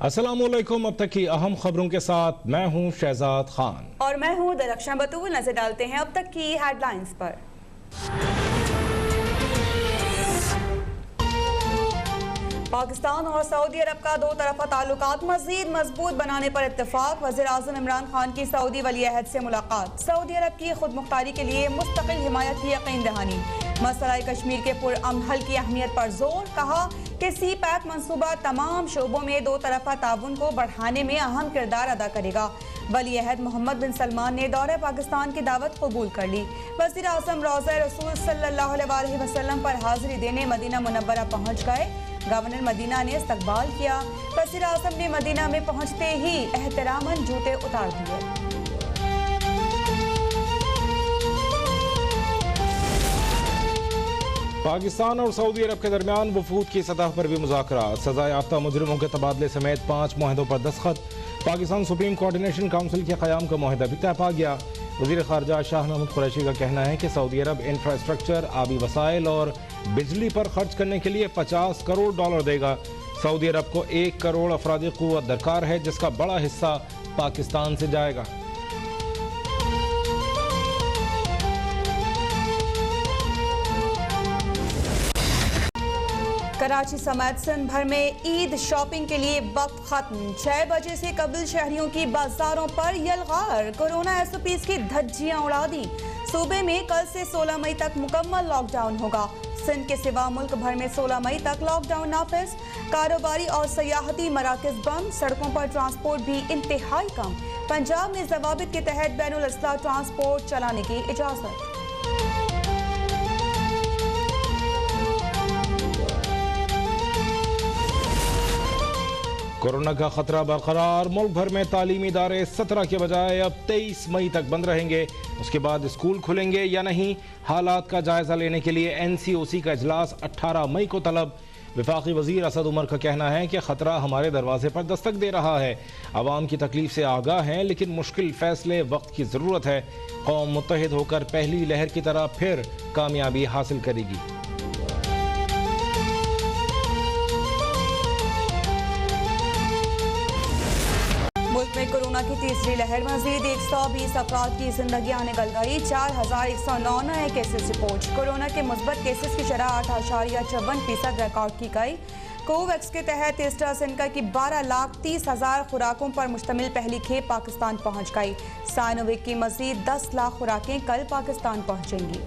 अस्सलामुअलैकुम। अब तक की अहम खबरों के साथ मैं हूं शहजाद खान और मैं हूं दरख्शां बतूल। नजर डालते हैं अब तक की हेडलाइंस पर। पाकिस्तान और सऊदी अरब का दो तरफा ताल्लुकात मजीद मजबूत बनाने पर इत्तेफाक। वज़ीर आज़म इमरान खान की सऊदी वली अहद से मुलाकात। सऊदी अरब की खुद मुख्तारी के लिए मुस्तकिल हिमायत की यकीन दहानी। मसला कश्मीर के पुरअमन हल की अहमियत पर जोर। कहा कि सी पैक मनसूबा तमाम शोबों में दो तरफा ताउन को बढ़ाने में अहम किरदार अदा करेगा। वली अहद मोहम्मद बिन सलमान ने दौरे पाकिस्तान की दावत कबूल कर ली। वज़ीर आज़म रोज़ा रसूल सल्लल्लाहु अलैहि वसल्लम पर हाजिरी देने मदीना मुनव्वरा पहुँच गए। गवर्नर मदीना ने इस्तकबाल किया। वज़ीर आज़म ने मदीना में पहुँचते ही एहतरामन जूते उतार दिए। पाकिस्तान और सऊदी अरब के दरमियान वफूद की सतह पर भी मुज़ाकरात। सजा याफ्ता मुजरिमों के तबादले समेत 5 मुआहदों पर दस्तखत। पाकिस्तान सुप्रीम कोऑर्डिनेशन काउंसिल के क़याम का मुआहदा भी तय पा गया। वज़ीर ख़ारजा शाह महमूद कुरैशी का कहना है कि सऊदी अरब इंफ्रास्ट्रक्चर, आबी वसाइल और बिजली पर खर्च करने के लिए $50 करोड़ देगा। सऊदी अरब को 1 करोड़ अफरादी क़ुव्वत दरकार है, जिसका बड़ा हिस्सा पाकिस्तान से जाएगा। कराची समेत सिंध भर में ईद शॉपिंग के लिए वक्त खत्म। 6 बजे से कबल शहरियों की बाजारों पर यलगार। कोरोना SOPs की धज्जियां उड़ा दी। सूबे में कल से 16 मई तक मुकम्मल लॉकडाउन होगा। सिंध के सिवा मुल्क भर में 16 मई तक लॉकडाउन नाफिज। कारोबारी और सयाहती मराकज बंद। सड़कों पर ट्रांसपोर्ट भी इंतहाई कम। पंजाब में ज़वाबित के तहत बैनुल अज़ला ट्रांसपोर्ट चलाने की इजाज़त। कोरोना का खतरा बरकरार। मुल्क भर में तालीमी इदारे 17 के बजाय अब 23 मई तक बंद रहेंगे। उसके बाद स्कूल खुलेंगे या नहीं, हालात का जायजा लेने के लिए NCOC का इजलास 18 मई को तलब। वफाकी वजीर असद उमर का कहना है कि खतरा हमारे दरवाजे पर दस्तक दे रहा है। आवाम की तकलीफ से आगाह हैं, लेकिन मुश्किल फैसले वक्त की जरूरत है। कौम मुत्तहिद होकर पहली लहर की तरह फिर कामयाबी हासिल करेगी। मुल्क में कोरोना की तीसरी लहर। मजीद 120 अफराद की जिंदगी निकल गई। 4109 नए केसेस रिपोर्ट। कोरोना के मुस्बत केसेस की शरह 8.54% रिकॉर्ड की गई। कोवैक्स के तहत एस्ट्राजेनेका की 12,30,000 खुराकों पर मुश्तमिल पहली खेप पाकिस्तान पहुंच गई। साइनोवेक की मजीद 10 लाख खुराकें कल पाकिस्तान पहुंचेंगी।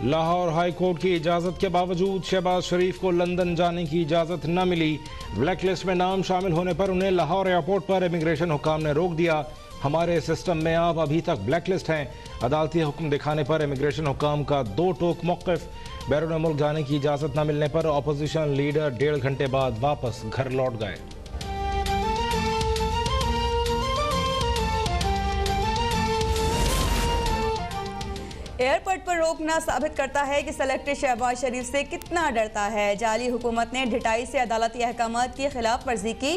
लाहौर हाई कोर्ट की इजाज़त के बावजूद शहबाज शरीफ को लंदन जाने की इजाज़त न मिली। ब्लैक लिस्ट में नाम शामिल होने पर उन्हें लाहौर एयरपोर्ट पर इमिग्रेशन हुकाम ने रोक दिया। हमारे सिस्टम में आप अभी तक ब्लैक लिस्ट हैं। अदालती हुक्म दिखाने पर इमिग्रेशन हुकाम का 2 टोक मौक़िफ़। बैरून मुल्क जाने की इजाज़त न मिलने पर अपोजिशन लीडर 1.5 घंटे बाद वापस घर लौट गए। एयरपोर्ट पर रोकना साबित करता है कि सेलेक्टेड शहबाज शरीफ से कितना डरता है। जाली हुकूमत ने ढिठाई से अदालती अहकामात की खिलाफ वर्जी की।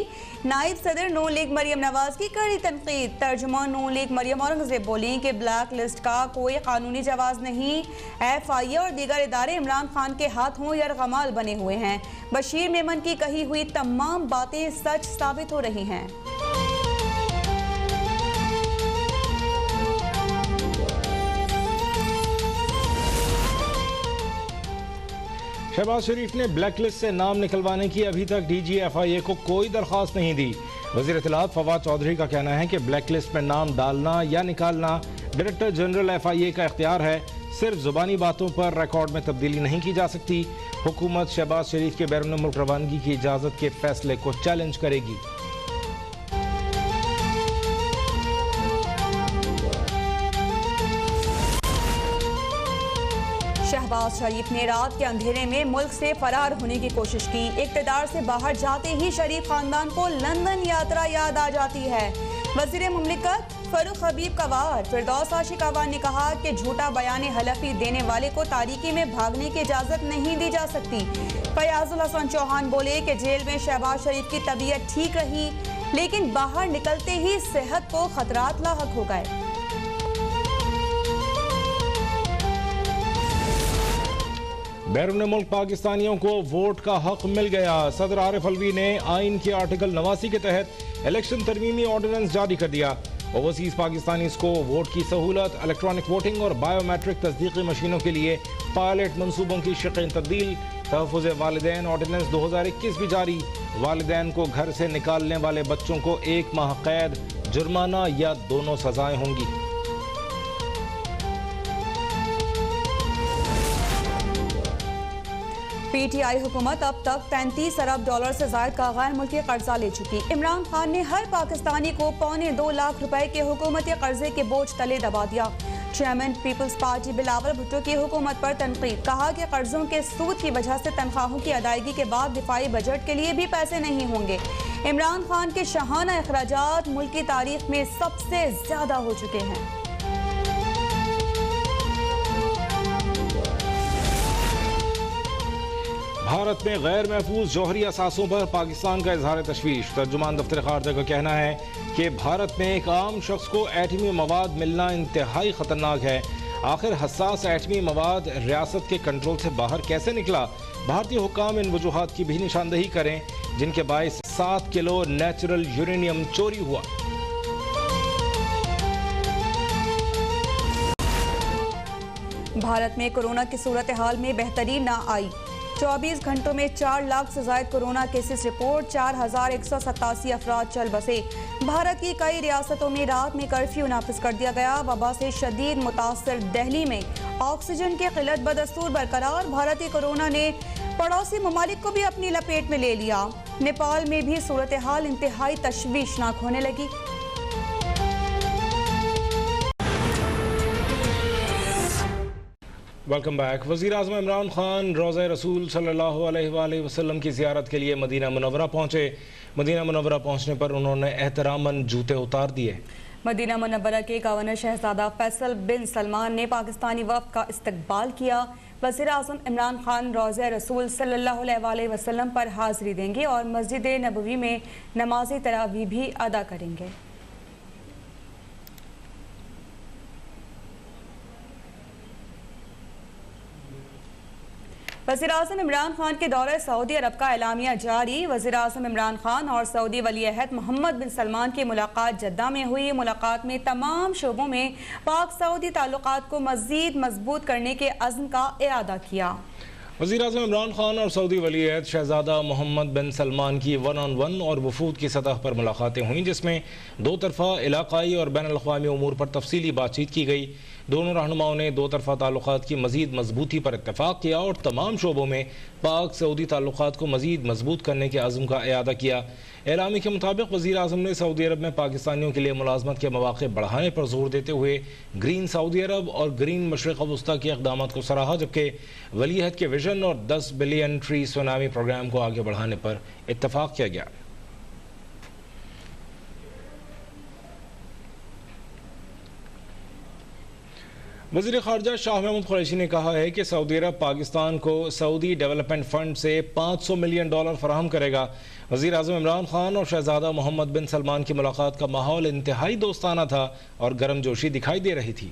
नायब सदर नून लीग मरियम नवाज की कड़ी तनकीद। तर्जुमान नून लीग मरियम औरंगजेब बोली कि ब्लैक लिस्ट का कोई कानूनी जवाज नहीं। FIA और दीगर इदारे इमरान खान के हाथों यरगमाल बने हुए हैं। बशीर मेमन की कही हुई तमाम बातें सच साबित हो रही हैं। शहबाज शरीफ ने ब्लैक लिस्ट से नाम निकलवाने की अभी तक DG FIA को कोई दरख्वास्त नहीं दी। वज़ीर इत्तलात फवाद चौधरी का कहना है कि ब्लैक लिस्ट में नाम डालना या निकालना डायरेक्टर जनरल FIA का इख्तियार है। सिर्फ जुबानी बातों पर रिकॉर्ड में तब्दीली नहीं की जा सकती। हुकूमत शहबाज शरीफ के बैरून मुल्क रवानगी की इजाज़त के फैसले को चैलेंज करेगी। शहबाज शरीफ ने रात के अंधेरे में मुल्क से फरार होने की कोशिश की। इक़्तिदार से बाहर जाते ही शरीफ खानदान को लंदन यात्रा याद आ जाती है। वज़ीर मुमलिकत फरूख हबीब का वार। फिरदौस आशिक अवान ने कहा कि झूठा बयान हलफी देने वाले को तारीकी में भागने की इजाज़त नहीं दी जा सकती। फयाजुल हसन चौहान बोले कि जेल में शहबाज शरीफ की तबीयत ठीक रही, लेकिन बाहर निकलते ही सेहत को खतरात लाहक हो गए। बैरून मुल्क पाकिस्तानियों को वोट का हक मिल गया। सदर आरिफ अलवी ने आइन के आर्टिकल 89 के तहत इलेक्शन तरमीमी ऑर्डिनेंस जारी कर दिया। ओवरसीज पाकिस्तानीज को वोट की सहूलत, इलेक्ट्रॉनिक वोटिंग और बायोमेट्रिक तस्दीकी मशीनों के लिए पायलट मनसूबों की शक्ल तब्दील। तहफ़्फ़ुज़ वालिदैन ऑर्डिनेंस 2021 भी जारी। वालिदैन को घर से निकालने वाले बच्चों को 1 माह कैद, जुर्माना या दोनों सजाएं होंगी। पीटीआई हुकूमत अब तक 35 अरब डॉलर से ज्यादा का गैर मुल्की कर्जा ले चुकी। इमरान खान ने हर पाकिस्तानी को 2.25 लाख रुपए के हुकूमती कर्जे के बोझ तले दबा दिया। Chairman people's party Bilawal Bhutto की हुकूमत पर तनकीद, कहा कि कर्जों के सूद की वजह से तनख्वाहों की अदायगी के बाद दिफाई बजट के लिए भी पैसे नहीं होंगे। इमरान खान के शाहाना अखराजात मुल्क की तारीख में सबसे ज्यादा हो चुके हैं। भारत में गैर महफूज जौहरी असासों पर पाकिस्तान का इजहार तशवीश। तर्जुमान दफ्तर खारजा का कहना है कि भारत में एक आम शख्स को एटमी मवाद मिलना इंतहाई खतरनाक है। आखिर हसास एटमी मवाद रियासत के कंट्रोल से बाहर कैसे निकला? भारतीय हुक्काम इन वजूहात की भी निशानदही करें जिनके बायस 7 किलो नेचुरल यूरेनियम चोरी हुआ। भारत में कोरोना की सूरत हाल में बेहतरी न आई। 24 घंटों में 4 लाख से ज्यादा कोरोना केसेस रिपोर्ट, 4187 अफराद चल बसे। भारत की कई रियासतों में रात में कर्फ्यू नाफिज कर दिया गया। वबा से शदीद मुतासर दिल्ली में ऑक्सीजन की किल्लत बदस्तूर बरकरार। भारतीय कोरोना ने पड़ोसी ममालिक को भी अपनी लपेट में ले लिया। नेपाल में भी सूरत हाल इंतहाई तशवीशनाक होने लगी। Welcome back. वज़ीर आज़म इमरान खान रोज़ा रसूल सल्लल्लाहु अलैहि वसल्लम की ज़ियारत के लिए मदीना मुनव्वरा पहुँचे। मदीना मुनव्वरा पहुँचने पर उन्होंने एहतरामन जूते उतार दिए। मदीना मुनव्वरा के गवर्नर शहजादा फैसल बिन सलमान ने पाकिस्तानी वफ़द का इस्तकबाल किया। वज़ीर आज़म इमरान खान रोज़ा रसूल सल्लल्लाहु अलैहि वसल्लम पर हाज़िरी देंगे और मस्जिद नबवी में नमाज तरावी भी अदा करेंगे। वज़ीर आज़म इमरान खान के दौरे सऊदी अरब का एलामिया जारी। वज़ीर आज़म इमरान खान और सऊदी वली-ए-अहद मोहम्मद बिन सलमान की मुलाकात जद्दा में हुई। मुलाकात में तमाम शोबों में पाक सऊदी ताल्लुकात को मज़ीद मजबूत करने के अज़्म का इरादा किया। वज़ीर आज़म इमरान खान और सऊदी वली-ए-अहद शहजादा मोहम्मद बिन सलमान की 1-on-1 और वफूद की सतह पर मुलाकातें हुईं, जिसमें दो तरफ़ा इलाक़ाई और बैन अल-अक़वामी उमूर पर तफसीली बातचीत की गई। दोनों रहनुमाओं ने दो तरफ़ा ताल्लुकात की मज़ीद मजबूती पर इत्तफ़ाक़ किया और तमाम शोबों में पाक सऊदी ताल्लुकात को मज़ीद मजबूत करने के अज़्म का इरादा किया। एलामी के मुताबिक वज़ीर आज़म ने सऊदी अरब में पाकिस्तानियों के लिए मुलाज़मत के मौक़े बढ़ाने पर जोर देते हुए ग्रीन सऊदी अरब और ग्रीन मशरिक़ वस्ता के इक़दाम को सराहा, जबकि वली-ए-अहद के विजन और 10 बिलियन ट्री सुनामी प्रोग्राम को आगे बढ़ाने पर इत्तफ़ाक़ किया गया। वज़ीर ख़ारजा शाह महमूद कुरैशी ने कहा है कि सऊदी अरब पाकिस्तान को सऊदी डेवलपमेंट फ़ंड से $500 मिलियन फराहम करेगा। वज़ीर आज़म इमरान खान और शहजादा मोहम्मद बिन सलमान की मुलाकात का माहौल इंतहाई दोस्ताना था और गर्मजोशी दिखाई दे रही थी।